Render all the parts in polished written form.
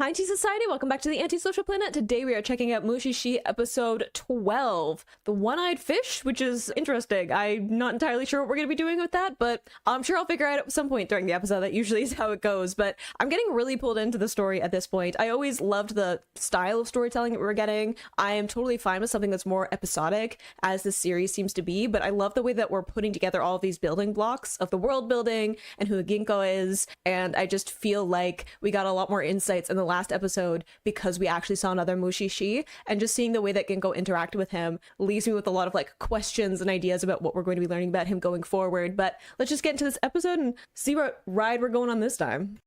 Hi, Tea Society. Welcome back to the Antisocial Planet. Today we are checking out Mushi-shi episode 12, The One-Eyed Fish, which is interesting. I'm not entirely sure what we're going to be doing with that, but I'm sure I'll figure out at some point during the episode. That usually is how it goes, but I'm getting really pulled into the story at this point. I always loved the style of storytelling that we were getting. I am totally fine with something that's more episodic, as this series seems to be, but I love the way that we're putting together all of these building blocks of the world building and who the Ginko is, and I just feel like we got a lot more insights in the last episode because we actually saw another Mushi-shi, and just seeing the way that Ginko interacted with him leaves me with a lot of like questions and ideas about what we're going to be learning about him going forward. But let's just get into this episode and see what ride we're going on this time.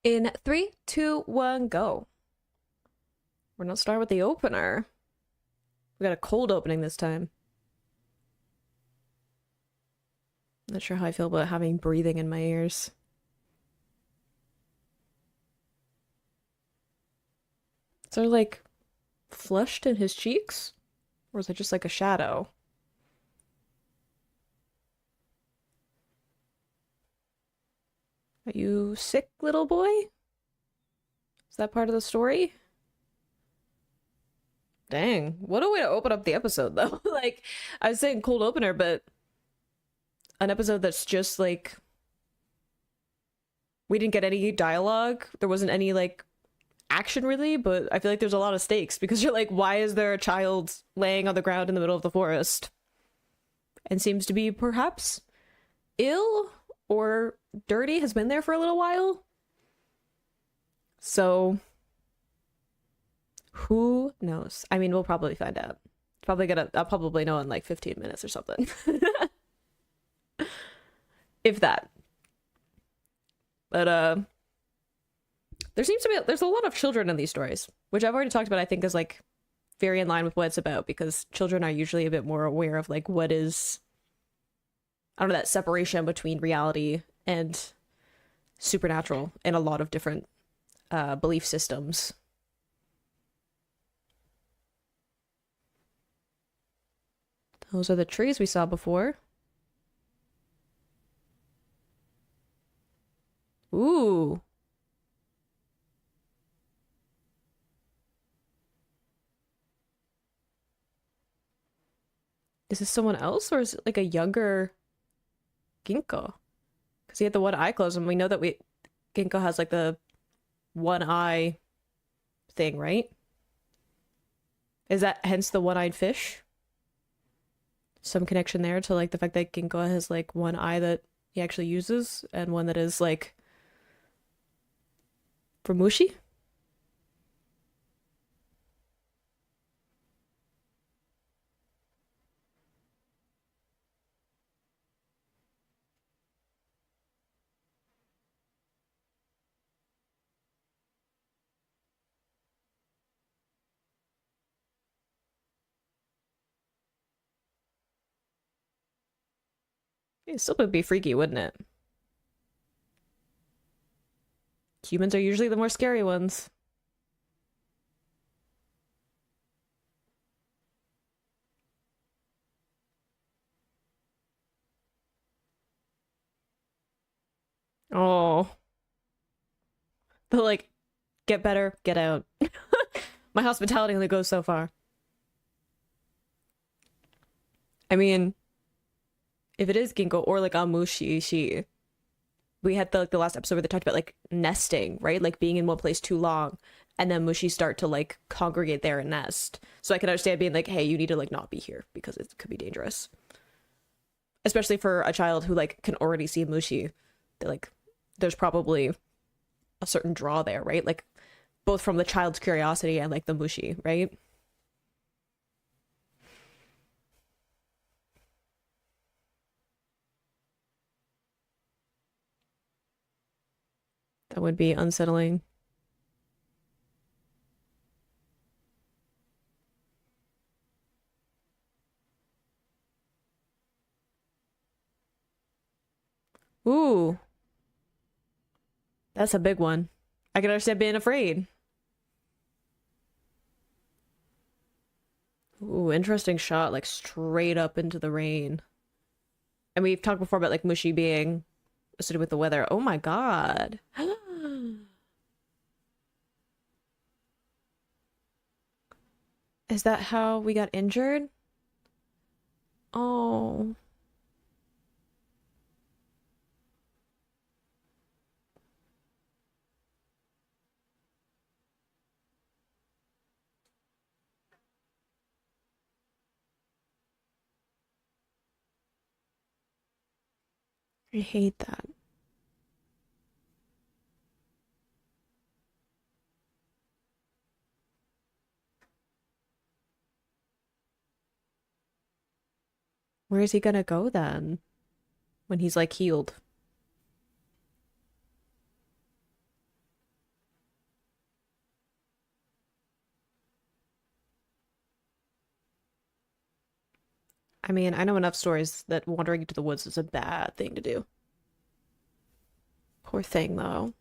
In 3, 2, 1, go. We're not starting with the opener. We got a cold opening this time. Not sure how I feel about having breathing in my ears. Is there like flushed in his cheeks? Or is it just like a shadow? Are you sick, little boy? Is that part of the story? Dang, what a way to open up the episode though. Like, I was saying cold opener, but an episode that's just like, we didn't get any dialogue. There wasn't any like action really, but I feel like there's a lot of stakes because you're like, why is there a child laying on the ground in the middle of the forest? And seems to be perhaps ill or dirty, has been there for a little while. So who knows? I mean, we'll probably find out. I'll probably know in like 15 minutes or something. If that. But there's a lot of children in these stories, which I've already talked about. I think is like very in line with what it's about, because children are usually a bit more aware of like what is, I don't know, that separation between reality and supernatural in a lot of different belief systems. Those are the trees we saw before. Ooh. Is this someone else, or is it like a younger Ginko? Because he had the one eye closed, and we know that Ginko has like the one eye thing, right? Is that hence the one-eyed fish? Some connection there to like the fact that Ginko has like one eye that he actually uses and one that is like for Mushi? It still would be freaky, wouldn't it? Humans are usually the more scary ones. Oh, but like, get better, get out. My hospitality only goes so far. I mean, if it is Ginko or like a Mushi-shi, we had the last episode where they talked about like nesting, right? Like being in one place too long, and then Mushi start to like congregate there and nest. So I can understand being like, hey, you need to like not be here because it could be dangerous. Especially for a child who like can already see Mushi. They're like, there's probably a certain draw there, right? Like both from the child's curiosity and like the Mushi, right? That would be unsettling. Ooh, that's a big one. I can understand being afraid. Ooh, interesting shot, like straight up into the rain. And we've talked before about like Mushi being associated with the weather. Oh my God. Is that how we got injured? Oh, I hate that. Where is he gonna go then when he's like healed? I mean, I know enough stories that wandering into the woods is a bad thing to do. Poor thing, though.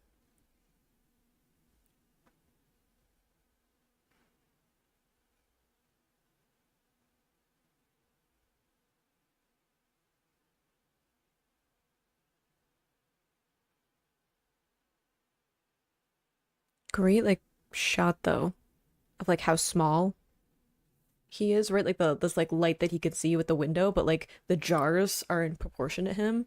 Great, like, shot though, of like how small he is, right? Like the this like light that he could see with the window, but like the jars are in proportion to him.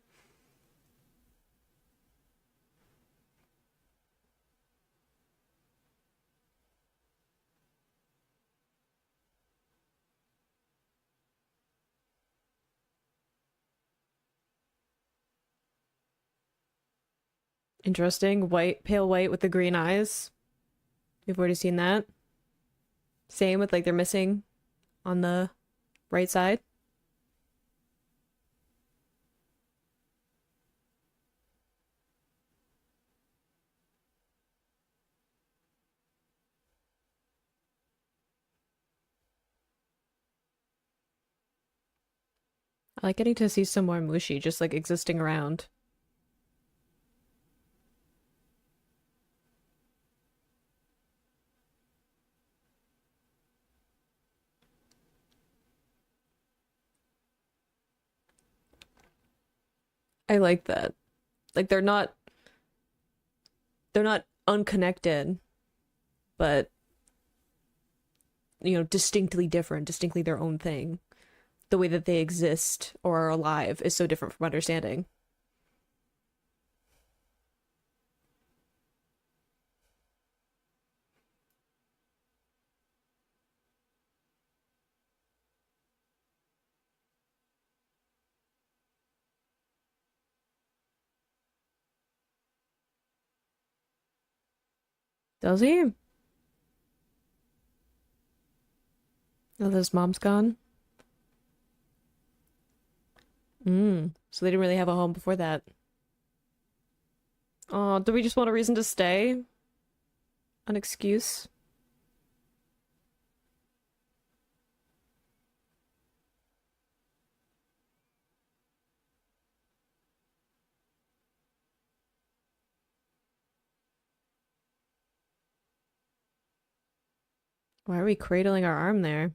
Interesting. White, pale white with the green eyes. We've already seen that. Same with like they're missing on the right side. I like getting to see some more Mushi just like existing around. I like that. Like they're not unconnected, but distinctly different, distinctly their own thing. The way that they exist or are alive is so different from understanding. Does he? Oh, his mom's gone? So they didn't really have a home before that. Oh, do we just want a reason to stay? An excuse? Why are we cradling our arm there?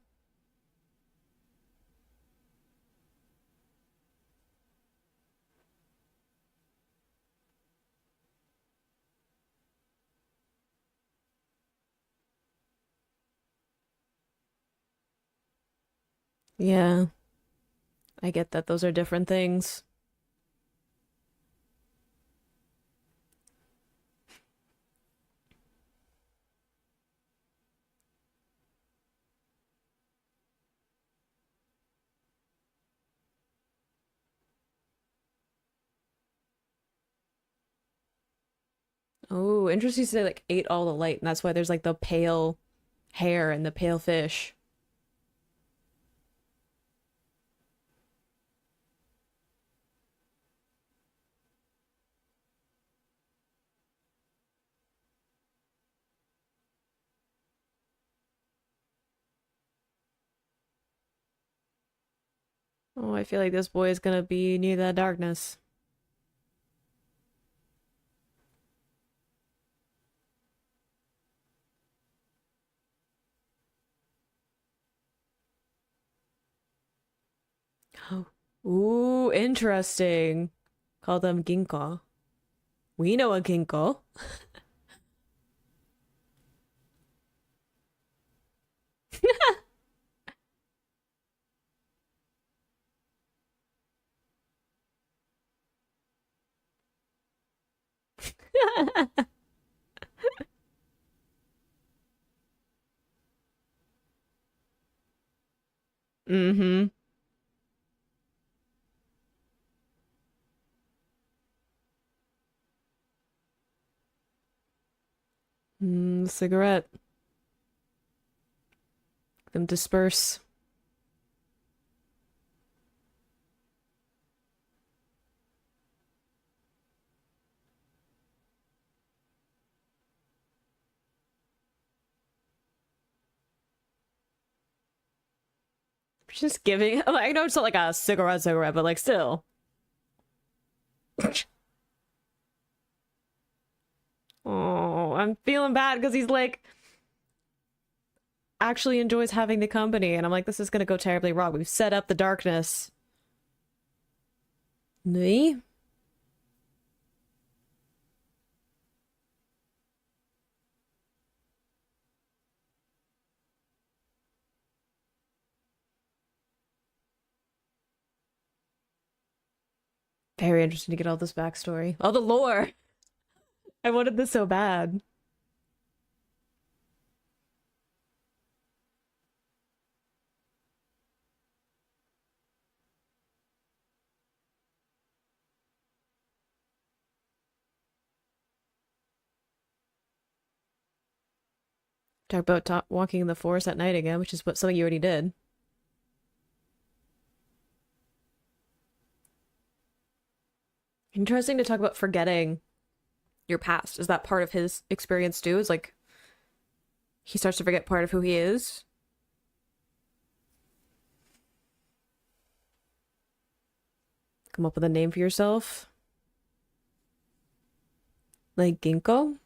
Yeah, I get that those are different things. Oh, interesting to say like ate all the light, and that's why there's like the pale hair and the pale fish. Oh, I feel like this boy is gonna be near that darkness. Oh. Ooh, interesting. Call them Ginko. We know a Ginko. Mm-hmm. Cigarette. Them disperse. Just giving. I know it's not like a cigarette, but like still. Oh, I'm feeling bad because he's like actually enjoys having the company, and I'm like, this is gonna go terribly wrong. We've set up the darkness. Me? Very interesting to get all this backstory. All the lore. I wanted this so bad. Talk about walking in the forest at night again, which is what something you already did. Interesting to talk about forgetting your past. Is that part of his experience too? Is like he starts to forget part of who he is? Come up with a name for yourself? Like Ginko?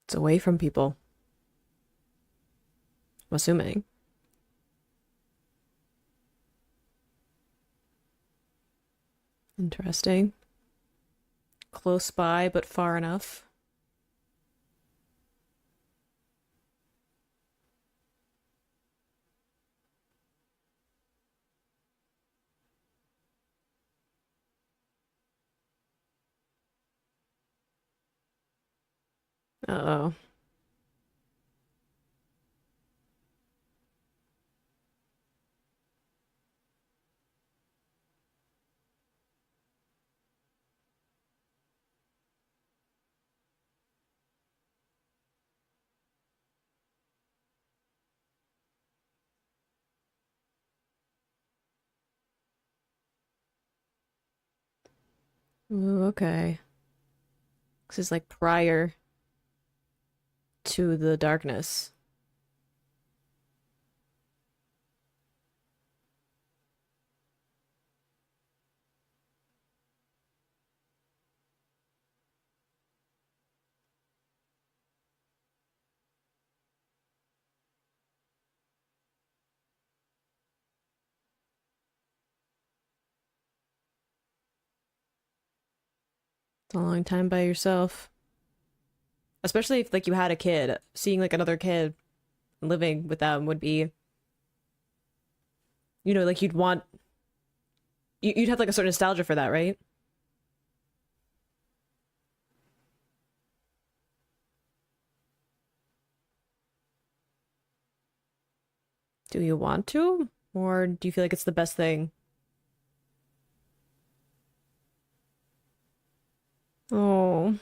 It's away from people. I'm assuming. Interesting. Close by, but far enough. Uh-oh. Ooh, okay. This is like prior to the darkness. It's a long time by yourself. Especially if like you had a kid. Seeing like another kid living with them would be, like you'd want you'd have like a certain nostalgia for that, right? Do you want to? Or do you feel like it's the best thing? Oh,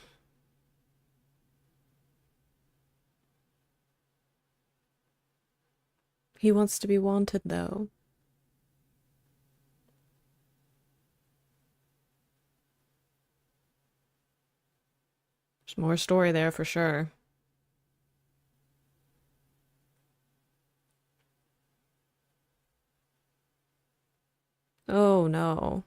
he wants to be wanted though. There's more story there for sure. Oh no.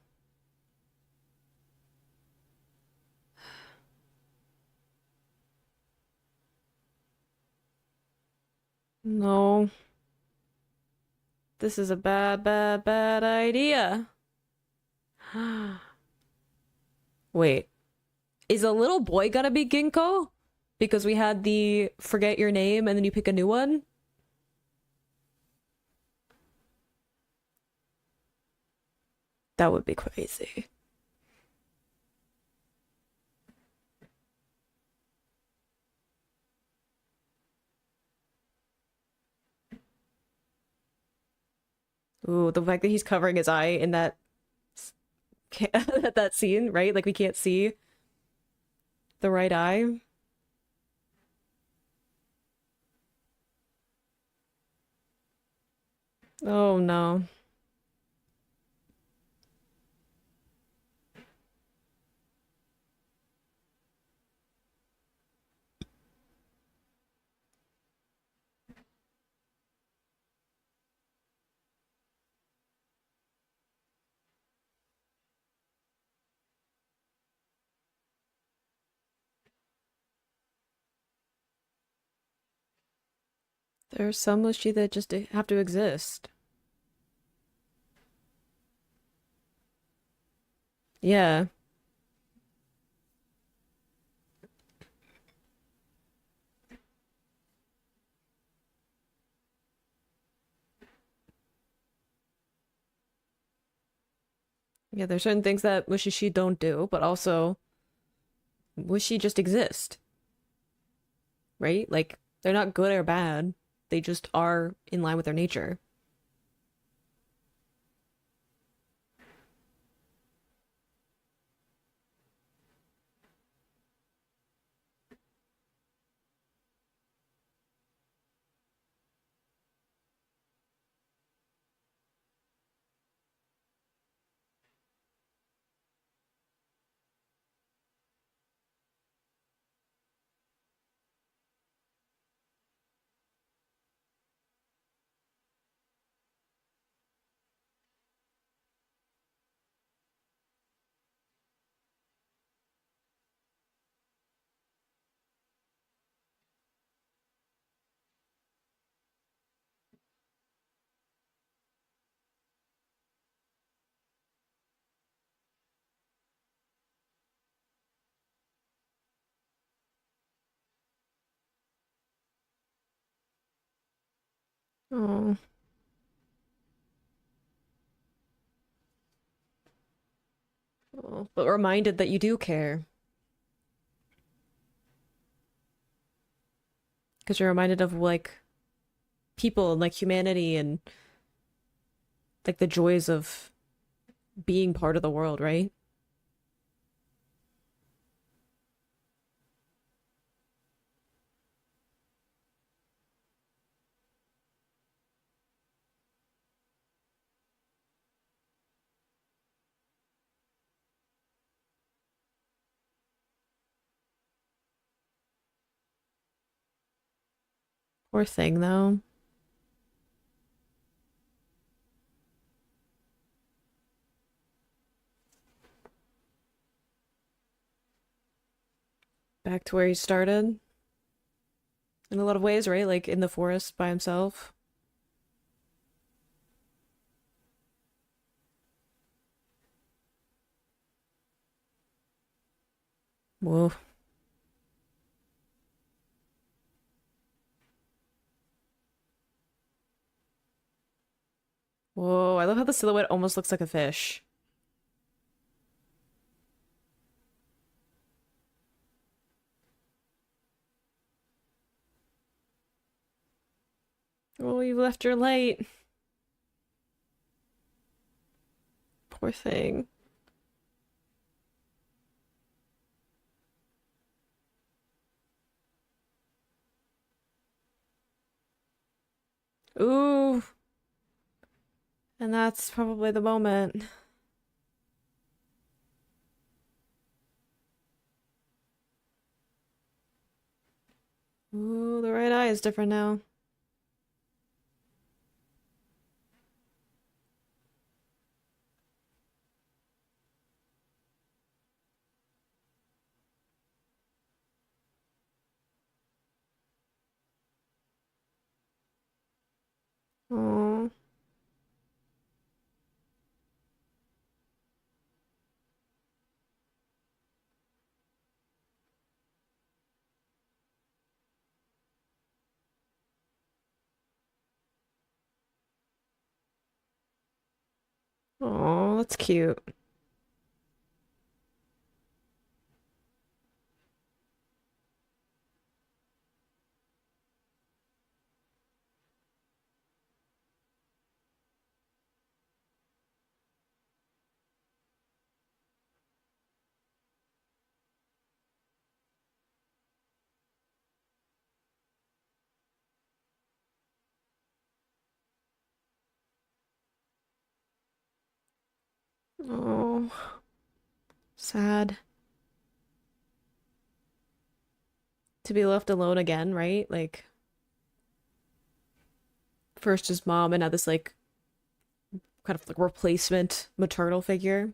No, this is a bad, bad, bad idea. Wait, is a little boy gonna be Ginko? Because we had the forget your name and then you pick a new one? That would be crazy. Ooh, the fact that he's covering his eye in that that scene, right? Like we can't see the right eye. Oh no. There's some Mushi that just have to exist. Yeah. Yeah, there's certain things that Mushi-shi don't do, but also Mushi just exist, right? Like they're not good or bad. They just are in line with their nature. Oh, oh. But reminded that you do care because you're reminded of like people and like humanity and like the joys of being part of the world, right? Poor thing though. Back to where he started in a lot of ways, right? Like in the forest by himself. Whoa. Whoa, I love how the silhouette almost looks like a fish. Oh, you left your light. Poor thing. Ooh, and that's probably the moment. Ooh, the right eye is different now. Oh, oh, that's cute. Oh, sad to be left alone again, right? Like first his mom and now this like kind of like replacement maternal figure.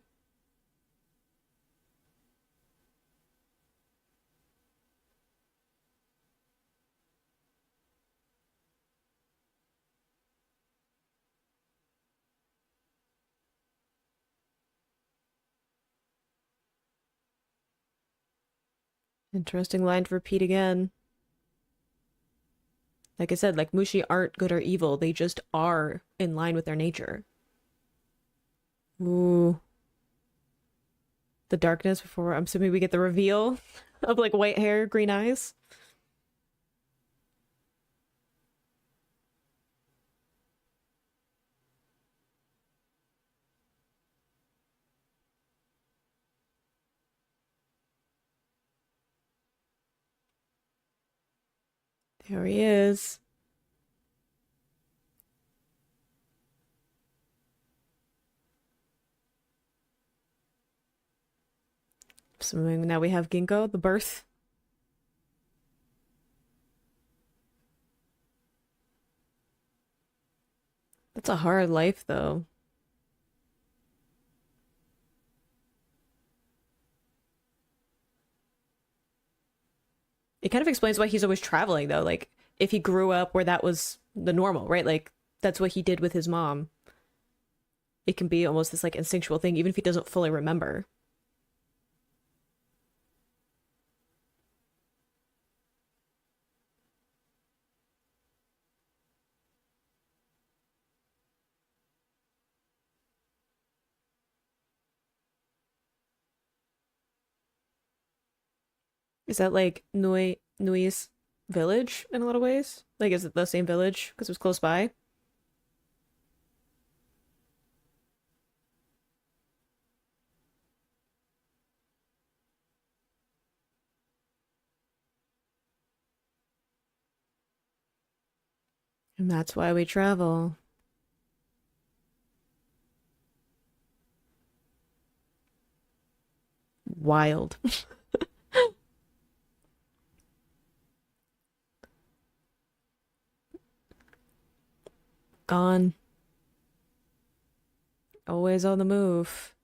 Interesting line to repeat again. Like I said, like Mushi aren't good or evil. They just are in line with their nature. Ooh, the darkness before I'm assuming we get the reveal of like white hair, green eyes. There he is. So now we have Ginko, the birth. That's a hard life though. It kind of explains why he's always traveling though. Like if he grew up where that was the normal, right? Like that's what he did with his mom. It can be almost this like instinctual thing, even if he doesn't fully remember. Is that like Nui's village in a lot of ways? Like, is it the same village because it was close by? And that's why we travel. Wild. Gone. Always on the move.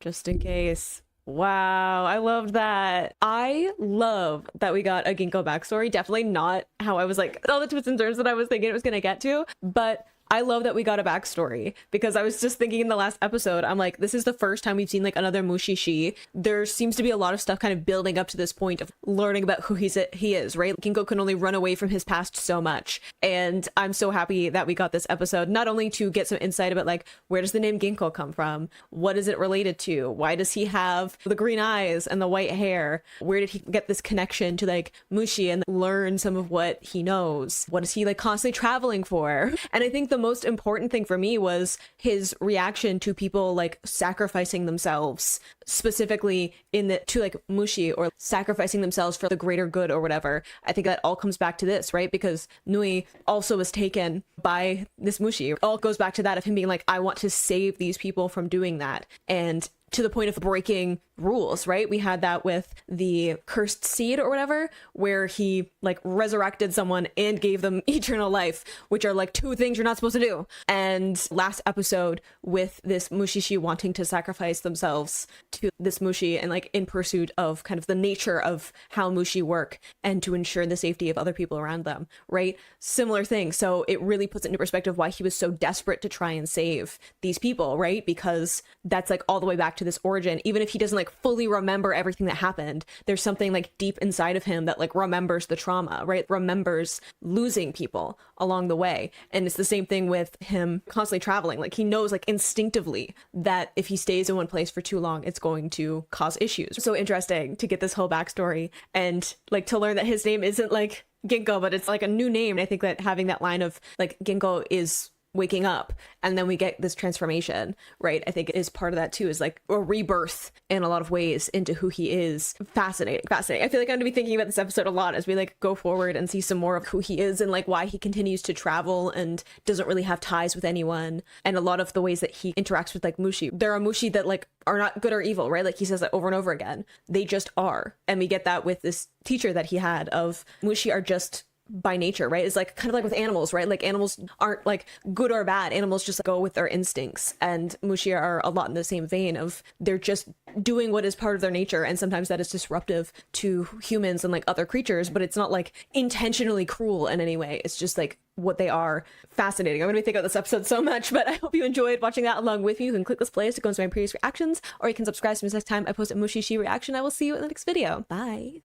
Just in case. Wow, I loved that. I love that we got a Ginkgo backstory. Definitely not how I was like, all the twists and turns that I was thinking it was gonna get to, but I love that we got a backstory because I was just thinking in the last episode, I'm like, this is the first time we've seen like another Mushi-shi. There seems to be a lot of stuff kind of building up to this point of learning about who he is, right? Ginkgo can only run away from his past so much. And I'm so happy that we got this episode, not only to get some insight about like, where does the name Ginkgo come from? What is it related to? Why does he have the green eyes and the white hair? Where did he get this connection to like Mushi and learn some of what he knows? What is he like constantly traveling for? And I think the most important thing for me was his reaction to people like sacrificing themselves, specifically in the to like Mushi, or sacrificing themselves for the greater good or whatever. I think that all comes back to this, right? Because Nui also was taken by this Mushi. It all goes back to that of him being like, I want to save these people from doing that. And to the point of breaking rules, right? We had that with the cursed seed or whatever, where he like resurrected someone and gave them eternal life, which are like two things you're not supposed to do. And last episode with this Mushi-shi wanting to sacrifice themselves to this Mushi and like in pursuit of kind of the nature of how Mushi work and to ensure the safety of other people around them, right? Similar thing. So it really puts it into perspective why he was so desperate to try and save these people, right? Because that's like all the way back to this origin. Even if he doesn't like fully remember everything that happened, there's something like deep inside of him that like remembers the trauma, right? Remembers losing people along the way. And it's the same thing with him constantly traveling. Like he knows like instinctively that if he stays in one place for too long, it's going to cause issues. So interesting to get this whole backstory and like to learn that his name isn't like Ginko, but it's like a new name. And I think that having that line of like Ginko is waking up and then we get this transformation, right? I think it is part of that too, is like a rebirth in a lot of ways into who he is. Fascinating. I feel like I'm gonna be thinking about this episode a lot as we like go forward and see some more of who he is and like why he continues to travel and doesn't really have ties with anyone, and a lot of the ways that he interacts with like Mushi. There are Mushi that like are not good or evil, right? Like he says that over and over again. They just are. And we get that with this teacher that he had of Mushi are just by nature, right? It's like kind of like with animals, right? Like animals aren't like good or bad. Animals just go with their instincts, and Mushi are a lot in the same vein of they're just doing what is part of their nature, and sometimes that is disruptive to humans and like other creatures, but it's not like intentionally cruel in any way. It's just like what they are. Fascinating. I'm going to be thinking about this episode so much, but I hope you enjoyed watching that along with me. You can click this playlist to go into my previous reactions, or you can subscribe to me next time I post a Mushi-shi reaction. I will see you in the next video. Bye.